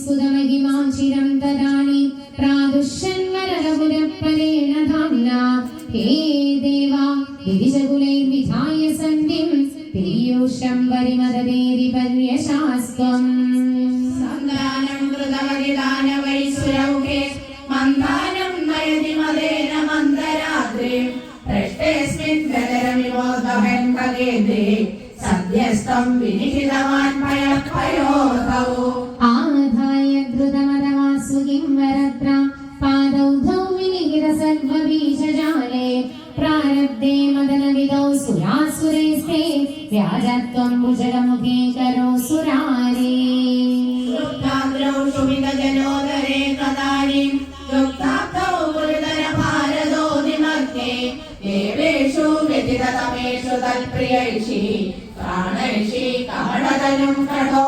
സുതമഹിമാചിരം ദദാനി പ്രാദുഷ്യന്മരപുരപ്പരേണ ധാമ്നാ ഹേ ദേവാ ഗിരിജകുലൈർവിധായ സന്ധിം പീയൂഷം പരിമദദേതി പര്യശാസ്ത്വം സന്താനം കൃതമതിദാനവൈസുരൗകേ മന്ദാനം നയതി മദേന മന്ദരാദ്രേ പൃഷ്ടേസ്മിൻ ഗദരമിവോദ്വഹൻ ഖഗേന്ദ്രേ സദ്യസ്തം വിനിഹിതവാൻ പയോധൗ ആധായ ദ്രുതമതവാസുകിം വരത്രാം പാദൗധൗ വിനിഹിത സർവബീജജാലേ പ്രാരബ്ധേ മദനവിദൗ സുരാസുരൈസ്തേ വ്യാജത്വം ഭുജഗമുഖേ കരോസുരാരേ യുക്താദ്രൗ ശുഭിതജനോദരേ കദാനിം യുക്താബ്ദൗ ഗുരുതരഭാരതോ നിമഗ്നേ ദേവേഷു വ്യതിതതമേഷു തൽപ്രിയൈഷി പ്രാണൈഷി കമലതനും കഠോ